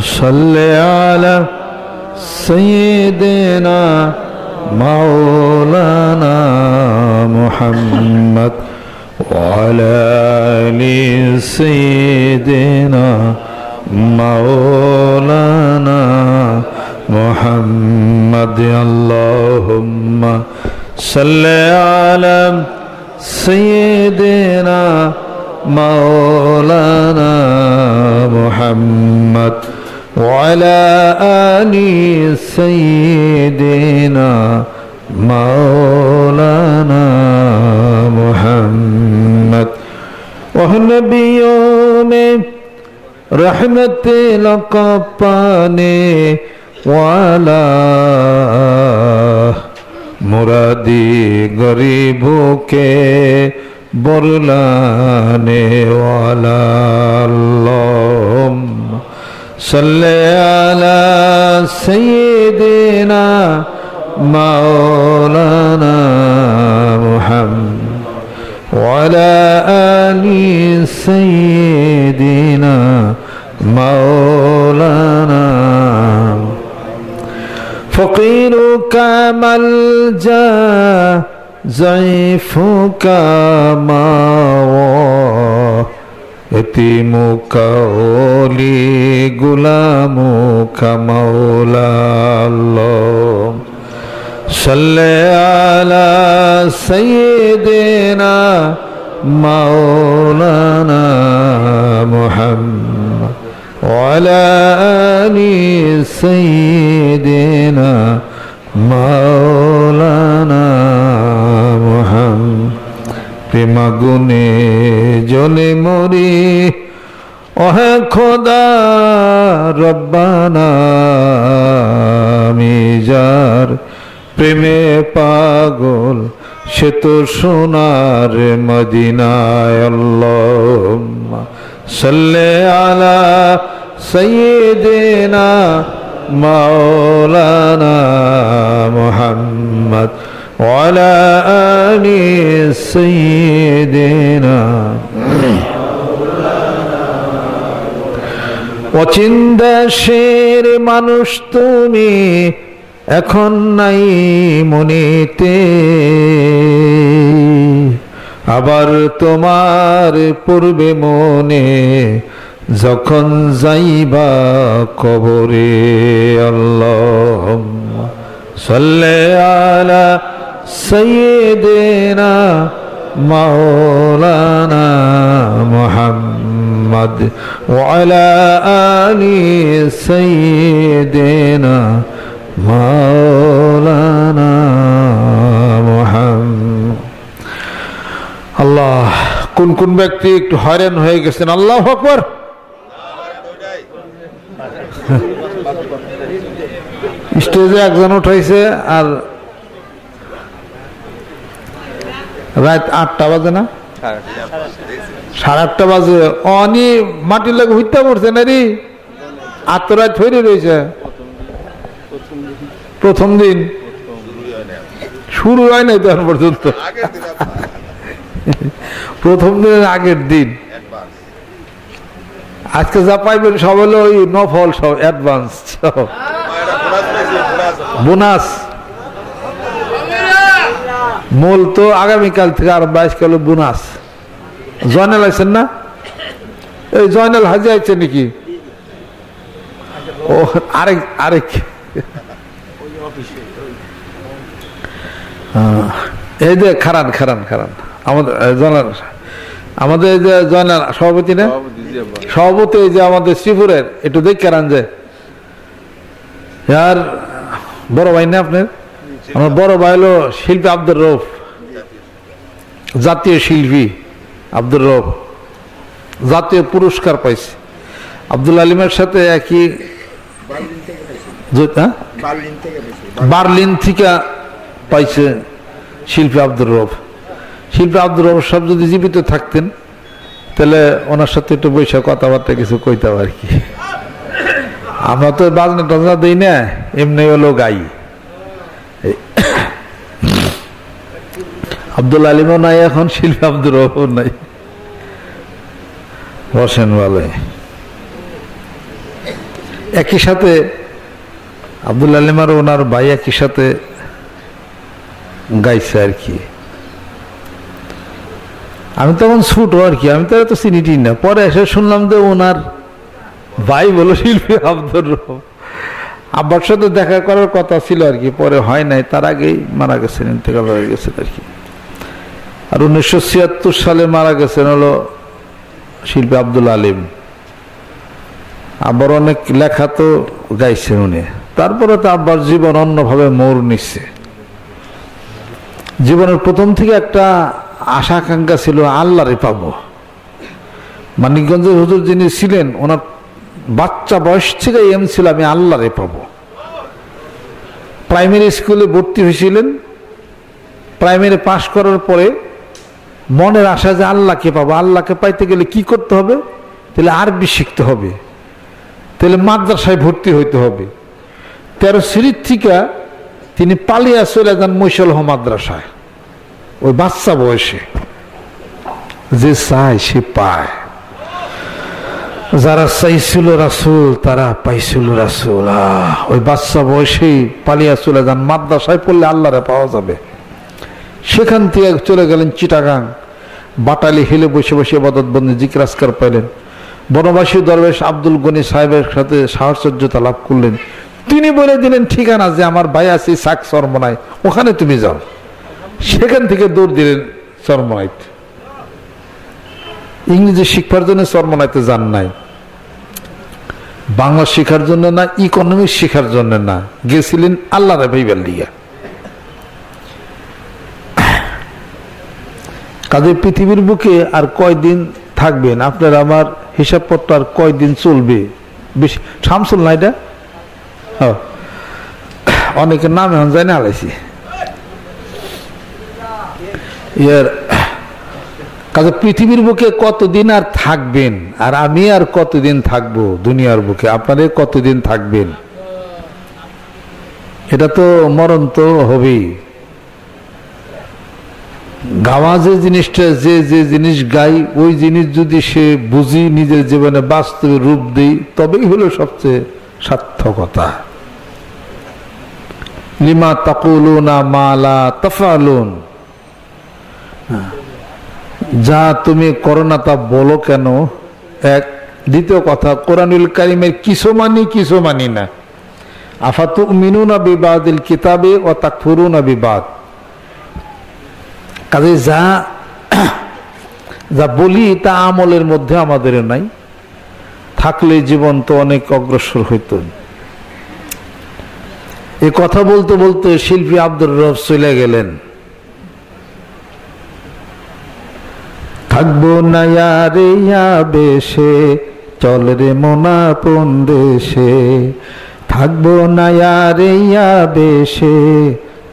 صل على سيدنا مولانا محمد وعلى آل سيدنا مولانا محمد اللهم صل على سيدنا مولانا محمد وعلى آل سيدنا مولانا محمد وهنبيوں میں رحمت لقب پانے والا مرادی غریبوں کے برلانے والا اللہم صلی علی سیدنا مولانا محمد وعلى آل سيدنا مولانا فقيرك ملجأ ضعيفك مأوى يتيمك ولي غلامك مولا الله صل على سيدنا مولانا محمد وعلى آل سيدنا مولانا محمد প্রেমা গুনে জ্বলে মরি ওহে খোদা রব্বানা আমি যার প্রেমে পাগল সে তো সোনার মদিনায় আল্লাহুম্মা সাল্লি আলা সাইয়্যিদিনা মাওলানা মুহাম্মদ ওয়া আলা আলি সাইয়্যিদিনা অচিন্তাশীল মানুষ তুমি এখন নাই মনেতে আবার তোমার পূর্বে মনে যখন যাইবা কবরে আল্লাহুম্মা সাল্লি আলা সাইয়্যিদিনা মাওলানা মুহাম্মদ ওয়া আলা আলি সাইয়্যিদিনা মাওলানা মুহাম্মদ। আল্লাহ, কোন কোন ব্যক্তি একটু হয়রান হয়ে গেছেন আল্লাহু আকবার। স্টেজে একজন উঠাইছে আর রাত 8টা বাজে না 8:30 বাজে অনি মাটির লাগে হইতে পড়ছে না রে আত্মরাত হয়ে রয়েছে। প্রথম দিন শুরু হয় নাই তো এখন পর্যন্ত, প্রথম দিনের আগের দিন। আজকে যা পাইবেন সব হলো ওই নফল, সব অ্যাডভান্স, বোনাস। মূল তো আগামীকাল থেকে আর 22 কিলো বোনাস। জয়নাল আছেন না? এই জয়নাল হাজি আছে নাকি? ও আরেক এই যে খারান আমাদের এই যে জয়নাল সভাপতি না, সভাপতি যে আমাদের শ্রীপুরের, একটু দেখে রান যে আর বড় ভাই না আপনার? আমার বড় ভাই হলো শিল্পী আব্দুর রউফ, জাতীয় শিল্পী আব্দুর রউফ, জাতীয় পুরস্কার পাইছে। আব্দুল আলিমের সাথে একই, বার্লিন থেকে পাইছে শিল্পী আব্দুর রউফ। শিল্পী আব্দুর রউফ সব যদি জীবিত থাকতেন তাহলে ওনার সাথে একটু বৈশা কথাবার্তা কিছু কইতাম আর কি। আমরা তো বাজনা টাজনা দিই না, এমনি হলো গাই। আব্দুল আলিমও নাই এখন, শিল্পী আব্দুর রউফও নাই। বসেন বলে একই সাথে আব্দুল আলিম আর ওনার ভাই একই সাথে গাইছে আর কি। আমি তখন ছোট আর কি, আমি তো এত চিনিটি না। পরে এসে শুনলাম যে ওনার ভাই বলো শিল্পী আব্দুর রব। আব্বার সাথে দেখা করার কথা ছিল আর কি, পরে হয় নাই, তার আগেই মারা গেছেন, ইন্তেকাল হয়ে গেছেন আর কি। আর 1976 সালে মারা গেছেন হলো শিল্পী আব্দুল আলিম। আবার অনেক লেখা তো গাইছেন উনি। তারপরে তো আব্বার জীবন অন্যভাবে মোড় নিচ্ছে। জীবনের প্রথম থেকে একটা আশা আকাঙ্ক্ষা ছিল আল্লাহরে পাবো। মানিকগঞ্জের হুজুর যিনি ছিলেন, ওনার বাচ্চা বয়স থেকে এম ছিল আমি আল্লাহরে পাবো। প্রাইমারি স্কুলে ভর্তি হয়েছিলেন, প্রাইমারি পাশ করার পরে মনের আশা যে আল্লাহকে পাবো। আল্লাহকে পাইতে গেলে কি করতে হবে? তাহলে আরবি শিখতে হবে, তাহলে মাদ্রাসায় ভর্তি হইতে হবে। 13 শ্রেণীর থেকে তিনি পালিয়ে চলে যান মৈশলহ মাদ্রাসায়। ওই বাচ্চা বয়সে যে চায় সে পায়। যারা চাইছিল রাসূল তারা পাইছিল রাসূল। ওই বাচ্চা বয়সেই পালিয়ে চলে যান, মাদ্রাসায় পড়লে আল্লাহরে পাওয়া যাবে। সেখান থেকে চলে গেলেন চিটাগাং, বাটালি হিলে বসে বসে ইবাদত বন্দি জিকির আজকার পাইলেন। বনবাসী দরবেশ আব্দুল গনি সাহেবের সাথে সাহচর্যতা লাভ করলেন। তিনি বলে দিলেন ঠিকানা যে আমার ভাই আছে সাক চরমনায়, ওখানে তুমি যাও। সেখান থেকে দৌড় দিলেন চরমনাইত। ইংরেজি শিক্ষার জন্য চরমনাইতে যান নাই, বাংলা শিখার জন্য না, ইকোনমিক্স শিখার জন্য না, গেছিলেন আল্লাহরে ভাইবার লিগা। কাজে পৃথিবীর বুকে আর কয়দিন থাকবেন আপনার আমার হিসাবপত্র, আর কয়দিন চলবে বেশি। শামসুল না এটা, অনেকের নাম এখন জানি আলাইছি। ইয়ার কাজে পৃথিবীর বুকে কতদিন আর থাকবেন, আর আমি আর কতদিন থাকবো দুনিয়ার বুকে, আপনারা কতদিন থাকবেন, এটা তো মরণ তো হবেই। গাওয়া যে জিনিসটা, যে যে জিনিস গাই, ওই জিনিস যদি সে বুঝি, নিজের জীবনে বাস্তবে রূপ দেই, তবেই হলো সবচেয়ে সার্থকতা। লিমা তাকুলুনা মা লা তাফআলুন, যা তুমি করো না তা বলো কেন। এক। দ্বিতীয় কথা, কোরআনুল কারীমের কিছু মানি কিছু মানি না। আফাতুমিনুনা বিবাদিল কিতাবে ওয়া তাকফুরুনা বিবাদ। কাজে যা যা বলি তা আমলের মধ্যে আমাদের নাই, থাকলে জীবন তো অনেক অগ্রসর হইত। এ কথা বলতে বলতে শিল্পী আব্দুর রব চলে গেলেন। থাকবো না ইয়ারে বেশে, চল রে মনা আপন দেশে। থাকবো না ইয়ারে বেশে,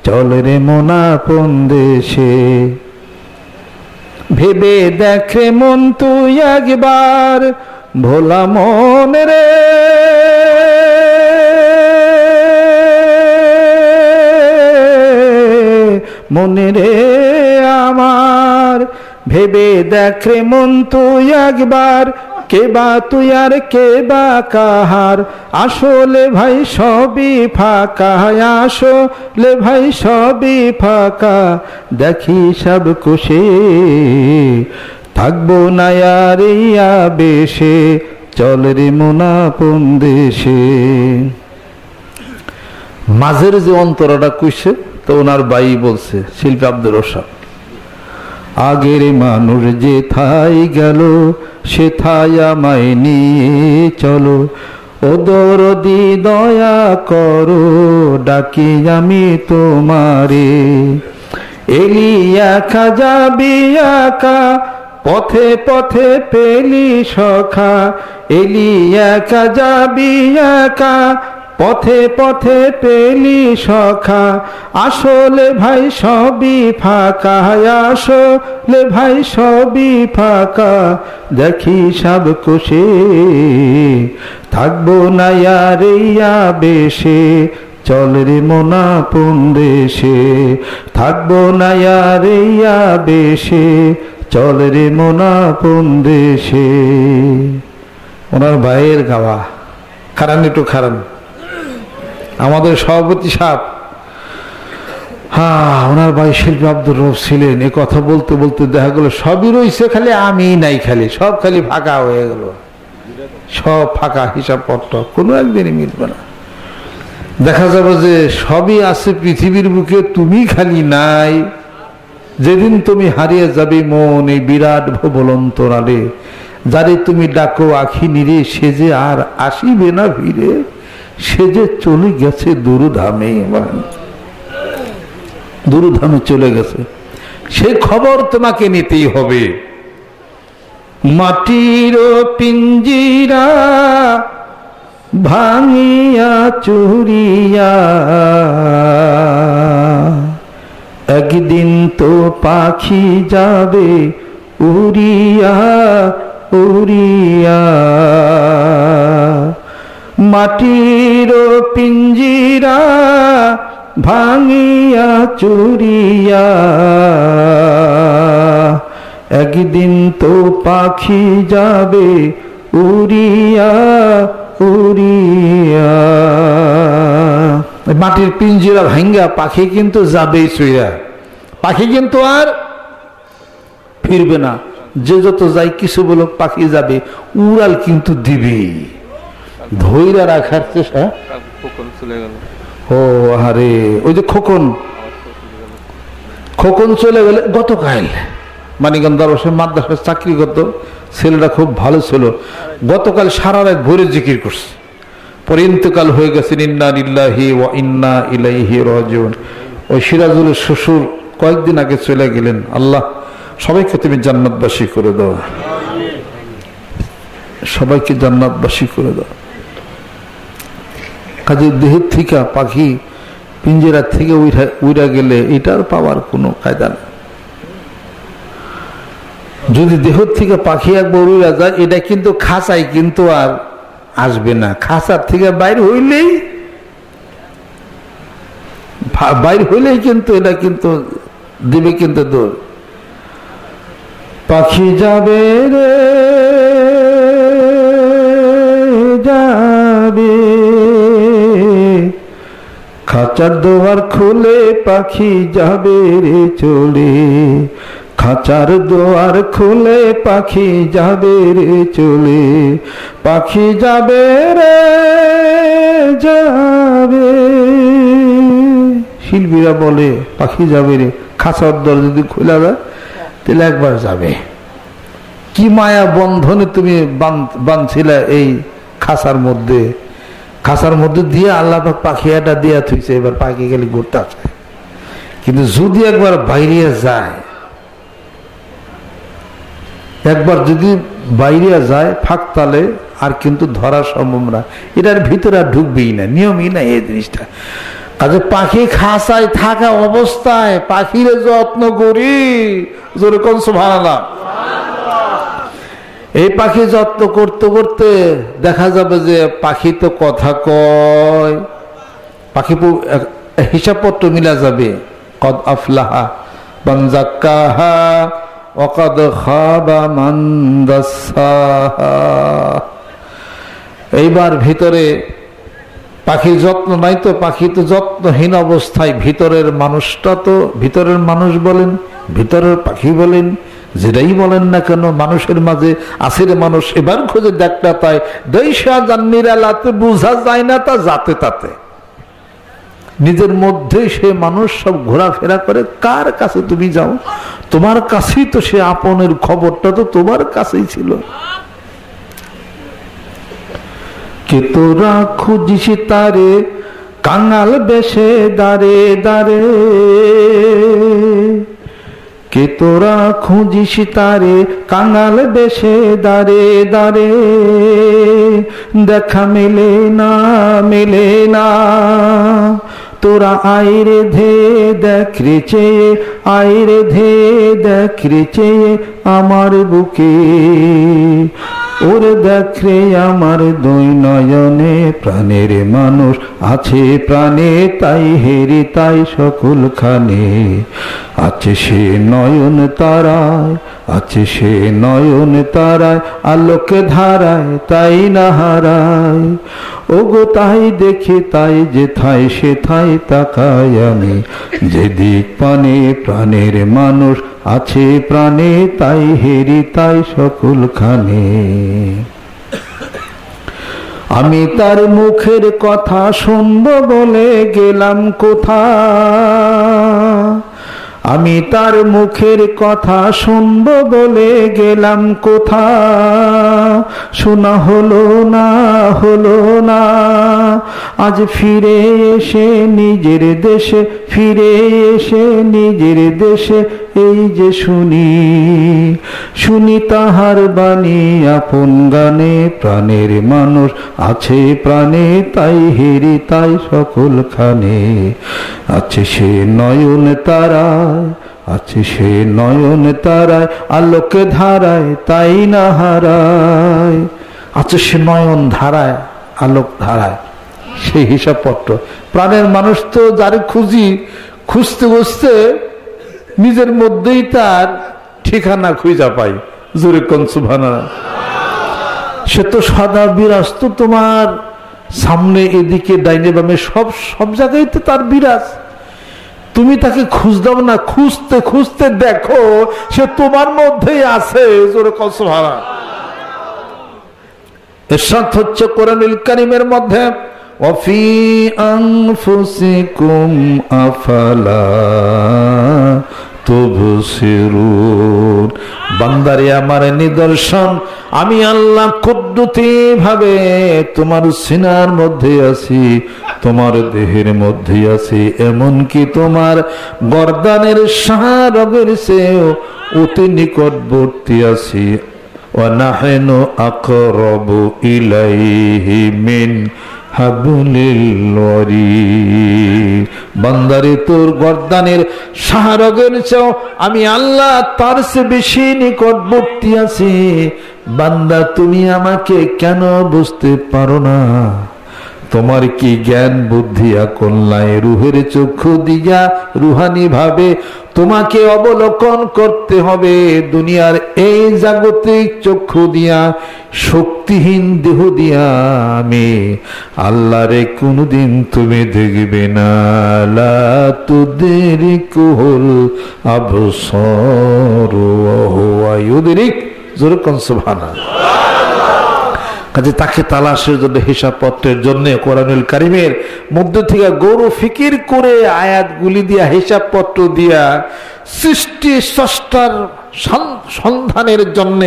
চল রে মনা আপন দেশে। ভেবে দেখে মন তুই একবার, ভোলা মন রে। মনে রে আমার, ভেবে দেখে মন তুই একবার, কে বা তুই আর কে বা কাহার। আসলে ভাই সবই ফাঁকা, আসলে ভাই সবই ফাঁকা, দেখি সব খুশি। থাকবো না আর ইয়া বেশে, চল রে মনা আপন দেশে। মাঝের যে অন্তরাটা কইছে তো ওনার ভাই বলছে, শিল্পী আব্দুর রব, আগের মানুষ যে থাই গেল, সে থাই আমায় নিয়ে চলো। ও দরদি দয়া করো, ডাকি আমি তোমারে। এলি একা যাবি একা, পথে পথে পেলি সখা। এলি একা যাবি একা, পথে পথে পেলি সখা। আসলে ভাই সবই ফাঁকা, আসলে ভাই সবই ফাঁকা, দেখি সব খুশি। থাকবো না আর ইয়া বেশে, চল রে মনা আপন দেশে। থাকবো না আর ইয়া বেশে, চল রে মনা আপন দেশে। ওনার ভাইয়ের গাওয়া খারান একটু খারান। আমাদের সভাপতি সাহেব, হ্যাঁ, ওনার ভাই শিল্পী আব্দুর রব ছিলেন। এ কথা বলতে বলতে দেখা গেল সবই রয়েছে, খালি আমি নাই, খালি সব খালি ফাঁকা হয়ে গেল, সব ফাঁকা, হিসাবপত্র কোনো একদিনই মিলবে না। দেখা যাবে যে সবই আছে পৃথিবীর বুকে, তুমি খালি নাই। যেদিন তুমি হারিয়ে যাবে মন এই বিরাট ভবলন্তরালে, যারে তুমি ডাকো আখি নিরে, সে যে আর আসিবে না ফিরে, সে যে চলে গেছে দূরধামে, দূরধামে চলে গেছে। সেই খবর তোমাকে নিতেই হবে। মাটির পিঞ্জিরা ভাঙিয়া চুরিয়া, একদিন তো পাখি যাবে উড়িয়া উড়িয়া। মাটির পিঞ্জিরা ভাঙিয়া চুরিয়া, একদিন তো পাখি যাবে উড়িয়া উড়িয়া। মাটির পিঞ্জিরা ভাঙ্গা পাখি কিন্তু যাবেই চুইয়া, পাখি কিন্তু আর ফিরবে না। যে যত যাই কিছু বলো, পাখি যাবে, উড়াল কিন্তু দিবি, ধৈরা রাখার চেষ্টা। ও আরে, ওই যে খোকন, খোকন চলে গেলে গতকাল মানিকগঞ্জ দরবারে মাদ্রাসায় চাকরি করত, ছেলেটা খুব ভালো ছিল। গতকাল সারা রাত ভোরে জিকির করছে, পরে ইন্তেকাল হয়ে গেছেন। ইন্না লিল্লাহি ওয়া ইন্না ইলাইহি রাজিউন। ওই সিরাজুলের শ্বশুর কয়েকদিন আগে চলে গেলেন। আল্লাহ সবাইকে তুমি জান্নাতবাসী করে দাও, সবাইকে জান্নাতবাসী করে দাও। কাজে দেহের থেকে পাখি পিঞ্জেরা থেকে উড়া গেলে এটার পাওয়ার কোনো কায়দা নেই। যদি দেহ থেকে পাখি একবার উড়া যায়, এটা কিন্তু খাঁচাই কিন্তু আর আসবে না। খাঁচার থেকে বাইরে হইলেই কিন্তু এটা কিন্তু দিবে কিন্তু দৌড়। পাখি যাবে রে যাবে, খাঁচার দুয়ার খুলে পাখি যাবে রে চলে, খাঁচার দুয়ার খুলে পাখি যাবে রে চলে, পাখি যাবে রে যাবে। শিল্পীরা বলে পাখি যাবে রে, খাঁচার দর যদি খোলা যায় তাহলে একবার যাবে। কি মায়া বন্ধনে তুমি বাঁধছিলে এই খাঁচার মধ্যে, খাঁচার মধ্যে দিয়ে আল্লাহ পাখি এটা দিয়া থুইছে, এবার পাখি গেলে ঘুরতে আসে। কিন্তু যদি একবার বাইরে যায়, একবার যদি বাইরে যায় ফাঁক তালে আর কিন্তু ধরা সম্ভব না, এটার ভিতরে আর ঢুকবেই না, নিয়মই না এই জিনিসটা। কাজে পাখি খাঁচায় থাকা অবস্থায় পাখির যত্ন করি, যেরকম সুবহানাল্লাহ। এই পাখি যত্ন করতে করতে দেখা যাবে যে পাখি তো কথা কয়, পাখি হিসাবপত্র মিলা যাবে। কদ আফলাহা মান যাক্কাহা ওয়া কদ খাবা মান দাসসাহা। এইবার ভিতরে পাখির যত্ন নাই তো, পাখি তো যত্নহীন অবস্থায়, ভিতরের মানুষটা তো, ভিতরের মানুষ বলেন, ভিতরের পাখি বলেন, যেটাই বলেন না কেন, মানুষের মাঝে আসিরে মানুষ। এবার খুঁজে দেখটা তাই দৈশা জান্নিরালাতে বোঝা যায় না তা যাতে তাতে, নিজের মধ্যে সে মানুষ সব ঘোরাফেরা করে। কার কাছে তুমি যাও, তোমার কাছেই তো সে আপনের খবরটা তো তোমার কাছেই ছিল। কে তোরা খুঁজিস তারে কাঙাল বেশে দাঁড়ে দাঁড়ে, কে তোরা খুঁজিস তারে কাঙাল বেশে দাঁড়ে দাঁড়ে, দেখা মেলে না মেলে না, তোরা আইরে ধে দেখ রে চেয়ে, আইরে ধে দেখ রে চেয়ে আমার বুকে, ওরে দেখ রে আমার দুই নয়নে, প্রাণের মানুষ আছে প্রাণে, তাই হেরি তাই সকল খানে, আছে সে নয়ন তারায়, আছে সে নয়ন তারায়, আলোকে ধারায় তাই না হারায়, ওগো তাই দেখি তাই যেথায় সেথায় তাকাই আমি, যেদিক পানে প্রাণের মানুষ আছে প্রাণে, তাই হেরি তাই সকলখানে। আমি তার মুখের কথা শুনব বলে গেলাম কোথা, আমি তার মুখের কথা শুনব বলে গেলাম কোথা, শোনা হলো না হলো না। আজ ফিরে এসে নিজের দেশে, ফিরে এসে নিজের দেশে এই যে শুনি, শুনি তাহার বাণী আপন গানে, প্রাণের মানুষ আছে প্রাণে, তাই হেরি তাই সকলখানে। আছে সে নয়ন তারায়, আছে সে নয়ন তারায়, আলোকে ধারায় তাই না হারায়। আছে সে নয়ন ধারায় আলোক ধারায়, সেই হিসাবপত্র। প্রাণের মানুষ তো যারে খুঁজি, খুঁজতে খুঁজতে নিজের মধ্যেই তার ঠিকানা খুঁজা পাই। জোরে কোন সুবহানাল্লাহ। সে তো সদা বিরাজ, তো তোমার সামনে এদিকে ডাইনে বামে সব জায়গায় তো তার বিরাজ। তুমি তাকে খুঁজদাও না, খুঁজতে খুঁজতে দেখো সে তোমার মধ্যেই আছে। জোরে কোন সুবহানাল্লাহ। ইরশাদ হচ্ছে কোরআনুল কারীমের মধ্যে, ওয়াফি আনফুসিকুম আফালা তুবসিরুন। বান্দারে আমার নিদর্শন, আমি আল্লাহ কুদরতি ভাবে তোমার সিনার মধ্যে আছি, তোমার দেহের মধ্যে আছি, এমনকি তোমার গর্দানের শাহরগের চেয়েও অতি নিকটবর্তী আছি। ওয়ানাহনু আকরাবু ইলাইহি মিন হাবলিল ওয়ারিদ। বান্দারে তোর গর্দানের শাহরগের চেয়েও আমি আল্লাহ তার চেয়ে বেশি নিকটবর্তী আছি। বান্দা তুমি আমাকে কেন বুঝতে পারো না? তোমার কি জ্ঞান বুদ্ধি আকল নাই? রুহের চক্ষু দিয়া রুহানি ভাবে তোমাকে অবলোকন করতে হবে। দুনিয়ার এই জাগতিক চক্ষু দিয়া, শক্তিহীন দেহ দিয়া আমি আল্লাহরে কোনদিন তুমি দেখবে না। লা তুদরিকুল আবসার ওয়া হুয়া ইউদরিক। জোরে কোন সুবহানাল্লাহ। কাজে তাকে তালাশের জন্য, হিসাবপত্রের জন্য কোরআনুল কারীমের মধ্যে থেকে গৌর ফিকির করে আয়াতগুলি দিয়া, হিসাবপত্র দিয়া সৃষ্টি স্রষ্টার সন্ধানের জন্য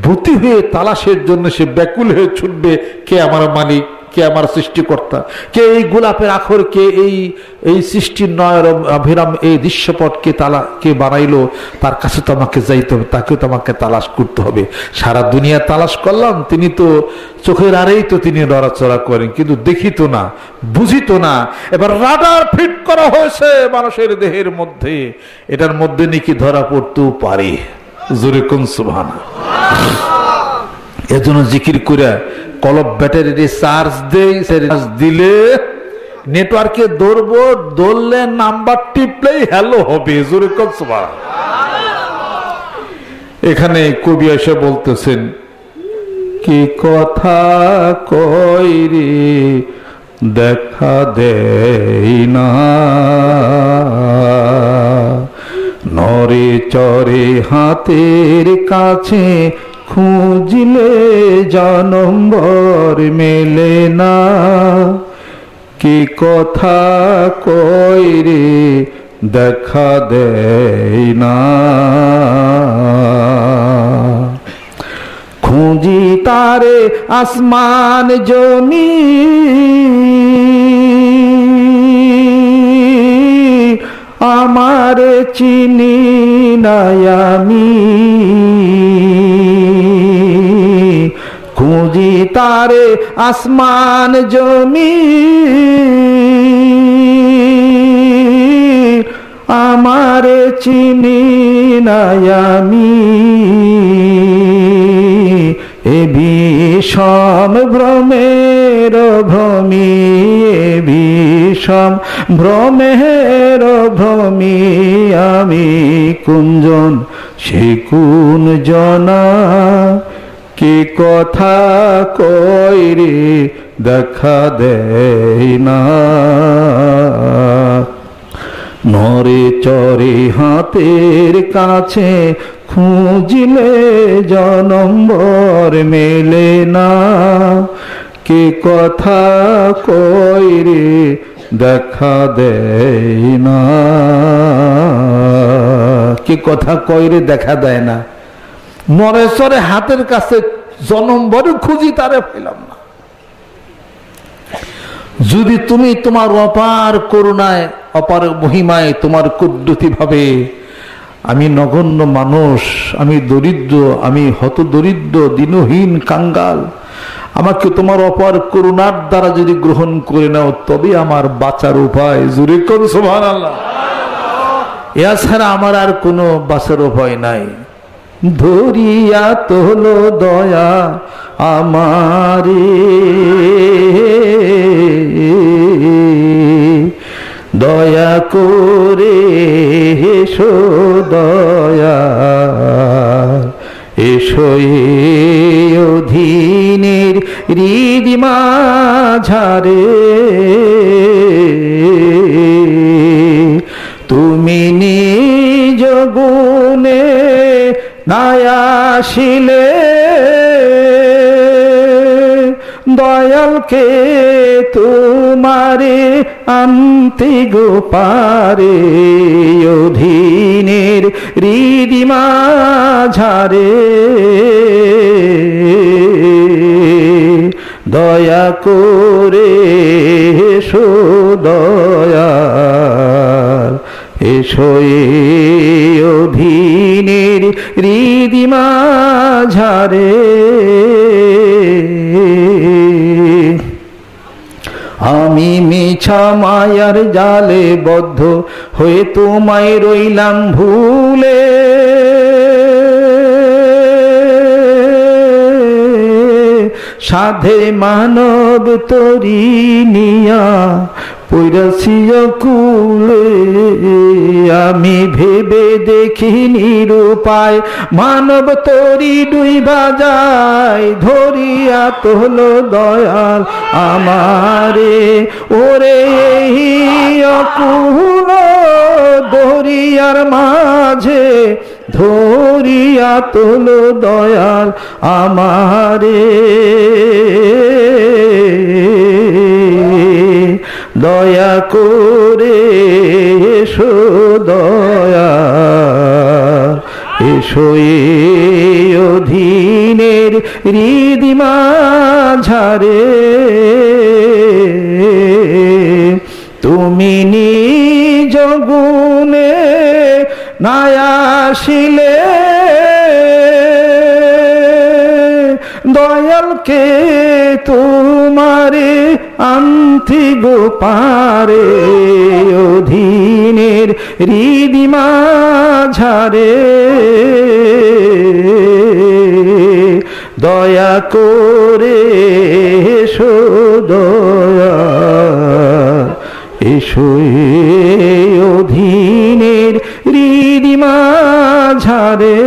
ভূতি হয়ে, তালাশের জন্য সে ব্যাকুল হয়ে ছুটবে। কে আমার মালিক, কে আমার সৃষ্টিকর্তা, কে এই গোলাপের আখর, কে এই সৃষ্টির নয়র অভিরাম এই দৃশ্যপটকে কে বানাইলো, তার কাছে তো আমাকে যাইতে হবে, তাকেও তো আমাকে তালাশ করতে হবে। সারা দুনিয়া তালাশ করলাম, তিনি তো চোখের আড়েই তো তিনি নড়াচড়া করেন, কিন্তু দেখি তো না, বুঝি তো না। এবার রাডার ফিট করা হয়েছে মানুষের দেহের মধ্যে, এটার মধ্যে নাকি ধরা পড়তেও পারে। জোরে কোন সুবহানাল্লাহ। এজন্য জিকির করে কলব ব্যাটারি চার্জ দেই, দিলে নেটওয়ার্কে ধরবো, ধরলে নাম্বার টিপলেই হ্যালো হবে। জোরে কোন সুবহানাল্লাহ। এখানে কবি এসে বলতেছেন, কি কথা কই রে দেখা দেই না, নরে চরে হাতের কাছে খুঁজলে জনম্বর মেলে না। কি কথা কই রে দেখা দেই না, খুঁজি তারে আসমান জমি, আমার চিনি নাই আমি। খুঁজি তারে আসমান জমি, আমার চিনি নাই আমি। এ বিষম ভ্রমের ভ্রমি, এ বিষম ভ্রমের ভ্রমি, আমি কুঞ্জন সে কুঞ্জনা, কি কথা কই রে দেখা দেয় না, নরে চরে হাতের কাছে খুঁজলে জনম্বর মেলে না, কি কথা কই রে দেখা দেয় না, কি কথা কই রে দেখা দেয় না, নরে চরে হাতের কাছে জনম্বর খুঁজি তারে পেলাম না। যদি তুমি তোমার অপার করুণায় অপার মহিমায় তোমার কুদ্রতি ভাবে আমি নগণ্য মানুষ, আমি দরিদ্র, আমি হত দরিদ্র দিনহীন কাঙ্গাল, আমাকে তোমার অপার করুণার দ্বারা যদি গ্রহণ করে নাও তবে আমার বাঁচার উপায়। জোরে কোন সুবহানাল্লাহ। এছাড়া আমার আর কোনো বাঁচার উপায় নাই। ধরিয়া তোলো দয়া আমারে, দয়া করে এসো দয়া, এসো অধীনের হৃদি মাঝারে, তুমি নিজ গুণে নায়াসিলে দয়ালকে তোমারে আনতে গো পারে, অধীনের হৃদি মাঝারে, দয়া করে এসো দয়া, এসো অধীনের হৃদি মাঝারে, আমি মিছা মায়ার জালে বদ্ধ হয়ে তোমায় রইলাম ভুলে, সাধে মানব তরি নিয়া পৈরাসিয়া কুলে, আমি ভেবে দেখি নিরুপায় মানব তরি ডুইবা যায়, ধরিয়া তোলো দয়াল আমারে, ওরে এই অকুল দরিয়ার মাঝে ধরিয়া তোলো দয়াল আমারে, দয়া করে এসো দয়া, এসো অধীনের হৃদি মাঝারে, তুমি নিজ গুণে নায়াসিলে দয়ালকে তোমারে আনতি গো পারে, অধীনের হৃদি মাঝারে, দয়া করে এসো দয়া, এসো অধীনের হৃদি মাঝারে,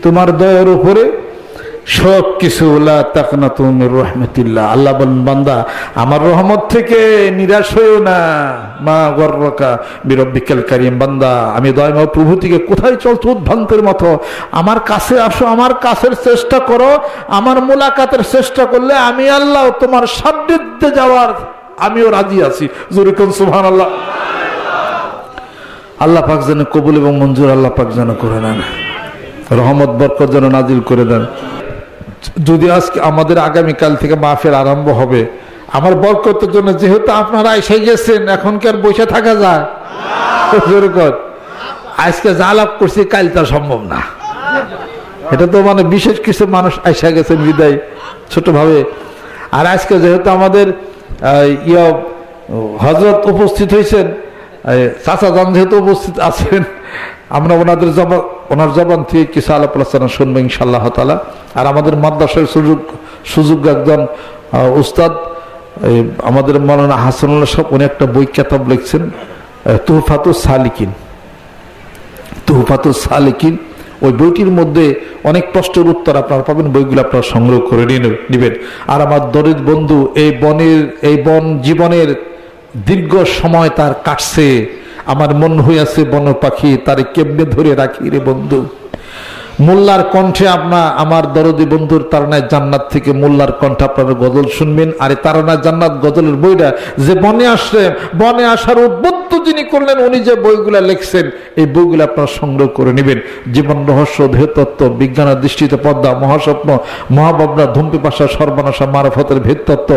তোমার দয়ার উপরে সব কিছু। লা তাকনাতু মির রাহমাতিল্লাহ। আল্লাহ বলেন বান্দা আমার রহমত থেকে নিরাশ হইও না। মা গর্রকা বিরব্বিকাল কারীম। বান্দা আমি দয়াময় প্রভু থেকে কোথায় চলছো উদ্ভ্রান্তের মতো? আমার কাছে আসো, আমার কাছের চেষ্টা করো, আমার মুলাকাতের চেষ্টা করলে আমি আল্লাহ তোমার সান্নিধ্যে যাওয়ার আমিও রাজি আছি। জোরে কোন সুবহানাল্লাহ। আল্লাহ পাক যেন কবুল এবং মঞ্জুর আল্লাহ পাক যেন করে নেন, রহমত বরকত যেন নাজিল করে দেন। যদি আজকে আমাদের আগামীকাল থেকে মাহফিল আরম্ভ হবে, আমার বরকতের জন্য যেহেতু আপনারা এসে গেছেন, এখন কি আর বসে থাকা যায়? আজকে যা লাভ করছি কাল তা সম্ভব না। এটা তো মানে বিশেষ কিছু মানুষ এসে গেছেন বিদায় ছোটভাবে। আর আজকে যেহেতু আমাদের হযরত উপস্থিত হয়েছেন, চাচা জান যেহেতু উপস্থিত আছেন, আমরা ওনার জবান থেকে কিছু আলাপ আলোচনা শুনবো ইনশাআল্লাহ তাআলা। আর আমাদের মাদ্রাসার সুযোগ একজন উস্তাদ আমাদের মাওলানা হাসানুল্লাহ সাহেব, উনি একটা বই কিতাব লিখছেন তুহফাতুস সালিকিন। তুহফাতুস সালিকিন, ওই বইটির মধ্যে অনেক প্রশ্নের উত্তর আপনারা পাবেন, বইগুলো আপনারা সংগ্রহ করে নেবেন। আর আমার দরিদ বন্ধু এই বন জীবনের দীর্ঘ সময় তার কাটছে, আমার মন হইয়াছে বন পাখি তারে কেমনে ধরে রাখি রে বন্ধু। মোল্লার কণ্ঠে আমার দরদি বন্ধুর তারানায় জান্নাত থেকে মোল্লার কণ্ঠে আপনারা গজল শুনবেন। আর এই তারানায় জান্নাত গজলের বইটা যে বনে আসলেন, বনে আসার উদ্বুদ্ধ যিনি করলেন, উনি যে বইগুলা লিখছেন, এই বইগুলো আপনারা সংগ্রহ করে নেবেন। জীবন রহস্য, দেহতত্ত্ব, বিজ্ঞানের দৃষ্টিতে পদ্মা, মহাস্বপ্ন, মহাভাবনা, ধূমপিপাসা, সর্বনাশা, মারফতের ভেদতত্ত্ব,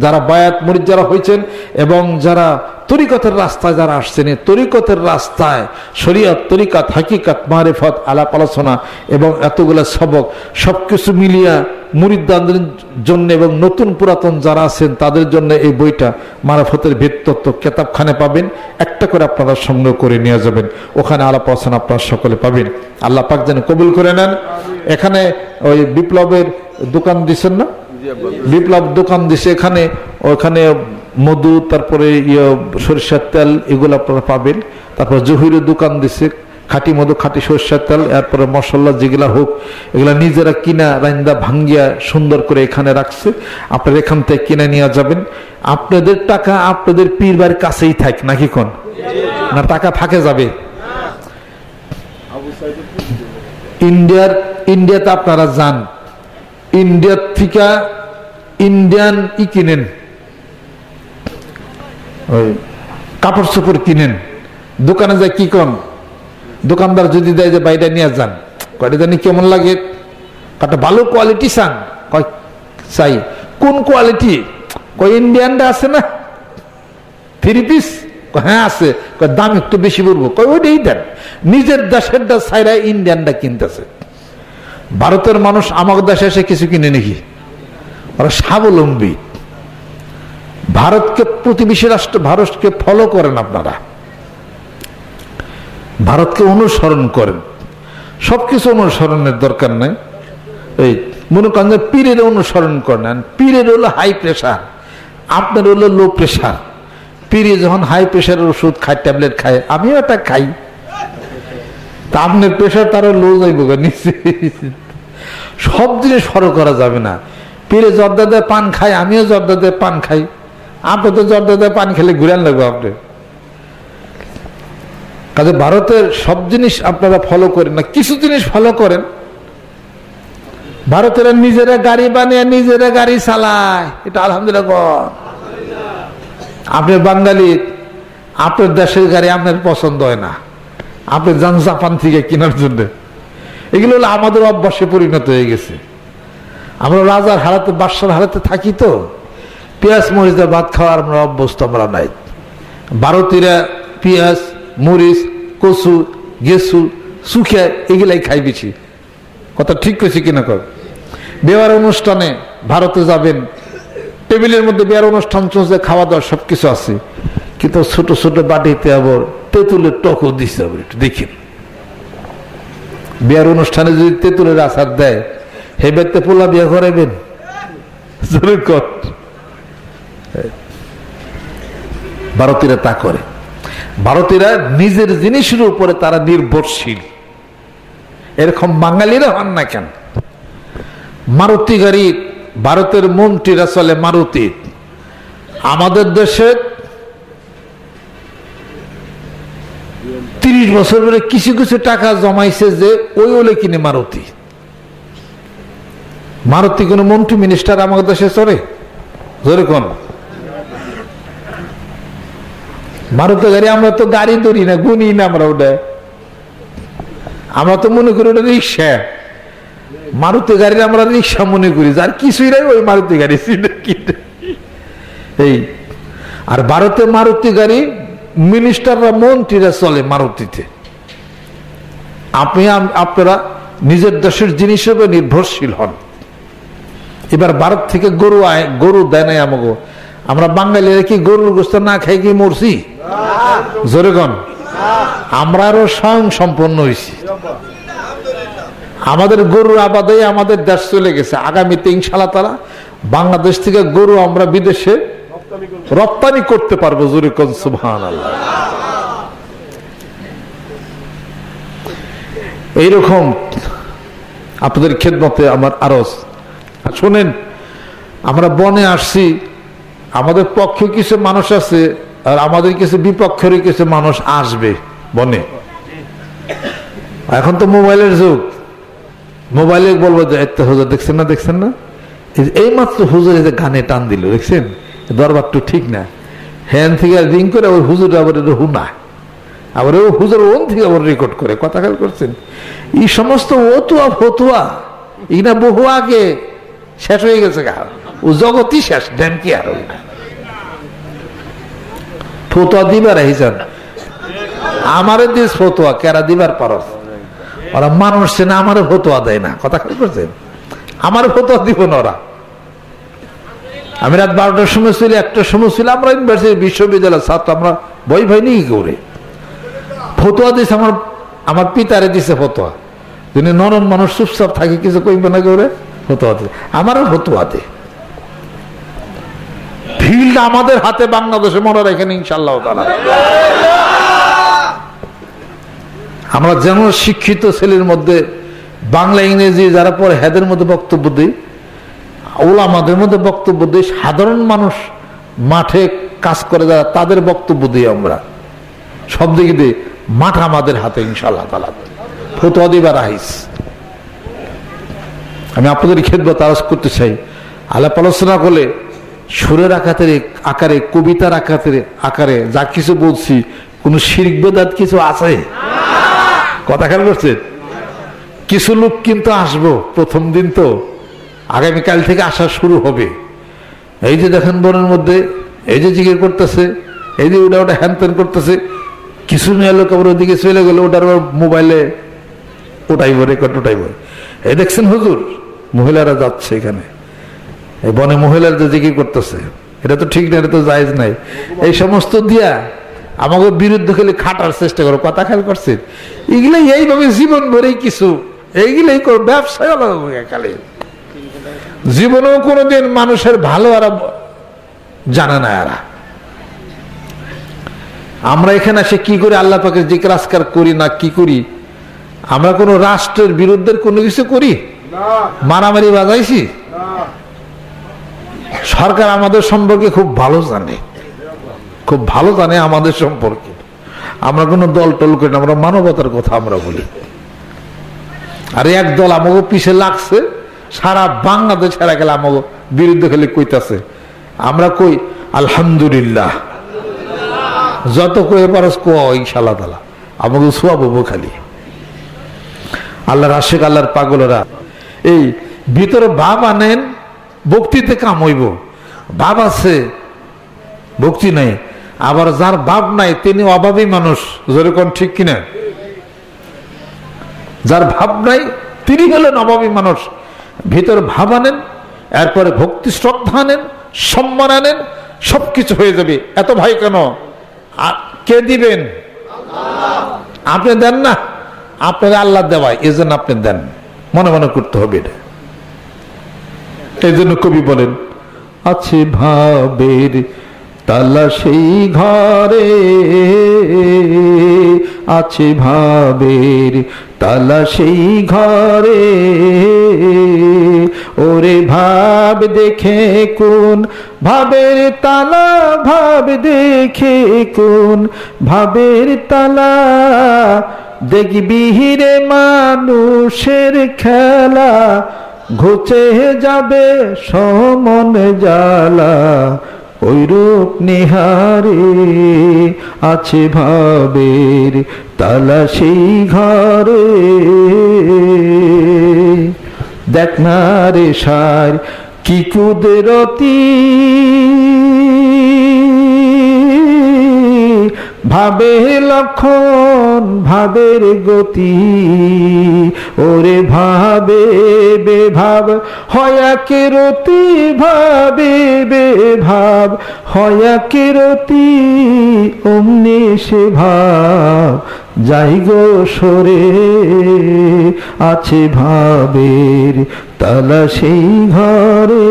যারা বায়াত মুরিদ যারা হয়েছেন এবং যারা তরিকতের রাস্তায় যারা আসছেন, তরিকতের রাস্তায় শরীয়ত, তরিকাত, হাকিকাত, মারিফত, আলাপ আলোচনা এবং এতগুলো সবক সবকিছু মিলিয়া মুরিদদের জন্য এবং নতুন পুরাতন যারা আছেন তাদের জন্য এই বইটা মারফতের ভেদতত্ত্ব কেতাবখানে পাবেন। একটা করে আপনারা সংগ্রহ করে নিয়ে যাবেন, ওখানে আলাপ আলোচনা আপনারা সকলে পাবেন। আল্লাহ পাক যেন কবুল করে নেন। এখানে ওই বিপ্লবের দোকান দিচ্ছেন না, বিপ্লব দোকান দিছে, ওখানে মধু, তারপরে সরিষার তেল, এগুলো আপনারা পাবেন। তারপর জহিরের দোকান দিছে, খাঁটি মধু, খাঁটি সরিষার তেল, এরপরে মশলা যেগুলা হোক এগুলা নিজেরা কিনা রান্দা ভাঙ্গিয়া সুন্দর করে এখানে রাখছে, আপনারা এখান থেকে কিনে নিয়ে যাবেন। আপনাদের টাকা আপনাদের পীর বাড়ির কাছেই থাক নাকি কোন না টাকা ফাঁকে যাবে? ইন্ডিয়াতে আপনারা যান, ইন্ডিয়ার থেকে ইন্ডিয়ান কিনেন, ওই কাপড় চোপড় কিনেন, দোকানে যায় কি কন, দোকানদার যদি দেয় যে বাইরে নিয়ে যান, কয়টা জানি কেমন লাগে, কয়টা ভালো কোয়ালিটি চান, কয় চাই কোন কোয়ালিটি, কয় ইন্ডিয়ানটা আছে না 3 পিস, হ্যাঁ আছে, কয় দাম একটু বেশি পড়বো, কয় ওইটাই দেন। নিজের দেশেরটা ছাইরা ইন্ডিয়ানটা কিনতেছে। ভারতের মানুষ আমাদের দেশে এসে কিছু কিনে নাকি? ওরা স্বাবলম্বী। ভারতকে প্রতিবেশী রাষ্ট্র, ভারতকে ফলো করেন আপনারা, ভারতকে অনুসরণ করেন, সবকিছু অনুসরণের দরকার নেই। এই মনে করেন পীরের অনুসরণ করেন, পীরের হলো হাই প্রেশার, আপনার হলো লো প্রেশার। পীরে যখন হাই প্রেশারের ওষুধ খায়, ট্যাবলেট খায়, আমিও এটা খাই, তা আপনার প্রেশার তারও লো যাইব নিশ্চিত। সব জিনিস ফলো করা যাবে না। পীরে জর্দা দিয়ে পান খায়, আমিও জর্দা দিয়ে পান খাই, আপনি তো জর্দা দিয়ে পান খেলে ঘুরান লাগবে আপনি। কাজে ভারতের সব জিনিস আপনারা ফলো করেন না, কিছু জিনিস ফলো করেন। ভারতেরা নিজেরা গাড়ি বানিয়ে নিজেরা গাড়ি চালায়, এটা আলহামদুলিল্লাহ। আপনি বাঙালি, আপনার দেশের গাড়ি আপনার পছন্দ হয় না, আপনি যান জাপান থেকে কেনার জন্য। এগুলো হলো আমাদের অভ্যাসে পরিণত হয়ে গেছে। আমরা রাজার হারাতে, বাদশার হারাতে থাকি, তো পেঁয়াজ মরিচের ভাত খাওয়ার আমরা অভ্যস্ত আমরা নাই। ভারতীয়রা পেঁয়াজ, মরিচ, কচু, গেসু, শুকিয়া এগুলাই খাই বেশি। কথা ঠিক করেছি কিনা? কর বিয়ের অনুষ্ঠানে ভারতে যাবেন, টেবিলের মধ্যে বিয়ের অনুষ্ঠান চলছে, খাওয়া দাওয়া সবকিছু আছে, কিন্তু ছোট ছোট বাটিতে আবার তেঁতুলের টকও দিচ্ছে। আবার একটু দেখেন, বিয়ের অনুষ্ঠানে যদি তেঁতুলের আচার দেয়, হে বেতে পোলা বিয়ে করাইবেন? ভারতীয়রা তা করে। ভারতীয়রা নিজের জিনিসের উপরে তারা নির্ভরশীল। এরকম বাঙালিরা হন না কেন? মারুতি গাড়ি, ভারতের মন্ত্রীরা চলে মারুতি। আমাদের দেশে 30 বছর ধরে কিছু কিছু টাকা জমাইছে যে ওই ওলে কিনে মারুতি। মারুতি কোন মন্ত্রী মিনিস্টার আমাদের দেশে চলে? ধরে কোন মারুতি গাড়ি? আমরা তো গাড়ি ধরি না, গুনি না আমরা ওটা, আমরা তো মনে করি ওটা রিক্সা। মারুতি গাড়ির আমরা রিক্সা মনে করি, যার কিছুই নাই ওই মারুতি গাড়ি। এই আর ভারতে মারুতি গাড়ি মিনিস্টাররা, মন্ত্রীরা চলে মারুতিতে। আপনারা নিজের দেশের জিনিসের উপর নির্ভরশীল হন। এবার ভারত থেকে গরু আয়, গরু দেয় নাই আমাকে। আমরা বাঙালিরা কি গরুর গোস্ত না খাই কি মরছি? জোরে কন। আমরা আরো স্বয়ং সম্পন্ন হয়েছি। আমাদের গরুর আবাদে আমাদের দেশ চলে গেছে। আগামীতে ইনশাআল্লাহ তাআলা বাংলাদেশ থেকে গরু আমরা বিদেশে রপ্তানি করতে পারবো। জোরে কোন সুবহানাল্লাহ। এইরকম আপনাদের খেদমতে আমার আরজ। শোনেন, আমরা বনে আসছি, আমাদের পক্ষে কিছু মানুষ আছে আর আমাদের কিছু বিপক্ষের কিছু মানুষ আসবে বনে। এখন তো মোবাইলের যুগ, মোবাইলে বলবো যে একটা হুজুর দেখছেন না, এই মাত্র হুজুর এই যে গানে টান দিল, দেখছেন দরবার তো ঠিক না, হ্যান থেকে রিং করে ওই হুজুর আবার হুনা, আবার ওই হুজুর ওন থেকে আবার রেকর্ড করে, কথা খেয়াল করছেন? এই সমস্ত ওতুয়া ফতুয়া ইনা বহু আগে শেষ হয়ে গেছে, ও জগতই শেষ, ড্যাম কি আর ফতুয়া দিবার হিসাব আমারে দিস ফতুয়া কেরা দিবার পারস, ওরা মানুষ চেনে, আমারে ফতুয়া দেয় না, কথা খেয়াল করছেন? আমার ফতুয়া দিব না ওরা। আমি রাত 12টার সময় ছিল, 1টার সময় ছিল, আমরা ইউনিভার্সিটি বিশ্ববিদ্যালয়ের ছাত্র, আমরা বই ভাই নিয়ে করে ফতুয়া দিছে, আমার পিতারে দিছে ফতুয়া, তিনি নরম মানুষ, চুপচাপ থাকে, কিছু কইবে না করে ফতুয়া দিছে, আমারও ফতুয়া দে। ফিল্ড আমাদের হাতে, বাংলাদেশে মনে রাখেন ইনশাআল্লাহ তাআলা। আমরা যেমন শিক্ষিত ছেলের মধ্যে বাংলা ইংরেজি যারা পড়ে হেদের মধ্যে বক্তব্য দিই, ওলামাদের মধ্যে বক্তব্য দিই, সাধারণ মানুষ মাঠে কাজ করে যারা তাদের বক্তব্য দিই, আমরা সব দিকে দিই। মাঠ আমাদের হাতে ইনশাআল্লাহ তাআলা, ফতোয়া দিবার আইস। আমি আপনাদের খেদমত আরজ করতে চাই, আলাপ আলোচনা করলে সুরের আকারে কবিতার আকারে যা কিছু বলছি, কোন শিরক বেদাত কিছু আছে? কথা খেয়াল করছেন? কিছু লোক কিন্তু আসবো, প্রথম দিন তো, আগামীকাল থেকে আসা শুরু হবে। এই যে দেখেন বনের মধ্যে এই যে জিকির করতেছে, এই যে ওটা হ্যান করতেছে, কিছু নিয়ে লোক আবার ওদিকে চলে গেল, ওটার মোবাইলে ওটাইব, রেকর্ড উঠাইব। এই দেখছেন হুজুর, মহিলারা যাচ্ছে এখানে, এই বনে মহিলারা যে জিকির করতেছে, এটা তো ঠিক না, এটা তো জায়েজ নাই। এই সমস্ত দিয়া আমাকে বিরুদ্ধে খালি খাটার চেষ্টা করো, কথা খেয়াল করছে? এগুলাই এইভাবে জীবন ভরেই কিছু এইগুলাই করো, ব্যবসায় খালি জীবনেও কোনোদিন মানুষের ভালো আর জানে না এরা। আমরা এখানে এসে কি করে আল্লাহ পাকের জিকির আজকার করি না, কি করি? আমরা কোন রাষ্ট্রের বিরুদ্ধে কোনো কিছু করি? মারামারি বাজাইছি? সরকার আমাদের সম্পর্কে খুব ভালো জানে, খুব ভালো জানে আমাদের সম্পর্কে। আমরা কোনো দল টল করি না, আমরা মানবতার কথা আমরা বলি। আর এক দল আমাকে পিছে লাগছে, সারা বাংলাদেশ হেরা গেলে আমাকে বিরুদ্ধে খালি কইতাছে। আমরা কই আলহামদুলিল্লাহ, যত কয়ে পারস ইনশাআল্লাহ তাআলা, আমাকে সোয়াবো খালি। আল্লাহর আশিক, আল্লাহর পাগলরা এই ভিতরে ভাব আনেন, ভক্তিতে কাম হইব। ভাব আছে, ভক্তি নাই। আবার যার ভাব নাই তিনি অভাবী মানুষ, যেরকম ঠিক কিনা? যার ভাব নাই তিনি হলেন অভাবী মানুষ। ভিতরে ভাব আনেন, এরপরে ভক্তি শ্রদ্ধা আনেন, সম্মান আনেন, সবকিছু হয়ে যাবে। এত ভাই কেন? কে দিবেন? আপনি দেন না, আপনার আল্লাহ দেওয়ায়, এই জন্য আপনি দেন, মনে মনে করতে হবে এটা। এই জন্য কবি বলেন, আছে ভাবের তালা সেই ঘরে, আছে ভাবের তালা সেই ঘরে, ওরে ভাব দেখে কোন ভাবের তালা, ভাব দেখে কোন ভাবের তালা, দেখবি রে মানুষের খেলা, ঘুচে যাবে সমন জ্বালা, ওই রূপ নিহারে, আছে ভাবের তালা সেই ঘরে। দেখ না রে সার কি কুদরতি, ভাবে লক্ষণ ভাবের গতি, ওরে ভাবে বেভাব হয়া কেরতি, ভাবে বেভাব হয়া কেরতি, অমনি সে ভাব যাই গো সরে, আছে ভাবের তালা সেই ঘরে।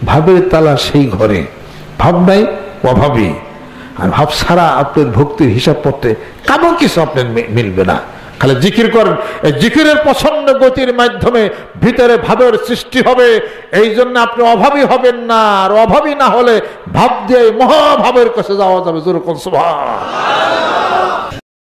ভাবের তালা সেই ঘরে, ভাব নাই অভাবী, আর ভাব ছাড়া আপনার ভক্তির হিসাবপত্রে কেমন কিছু আপনার মিলবে না। খালি জিকির করেন, এই জিকিরের প্রচন্ড গতির মাধ্যমে ভিতরে ভাবের সৃষ্টি হবে। এই জন্য আপনি অভাবী হবেন না, আর অভাবী না হলে ভাব দিয়ে মহাভাবের কাছে যাওয়া যাবে। জোরে কোন সুবহান।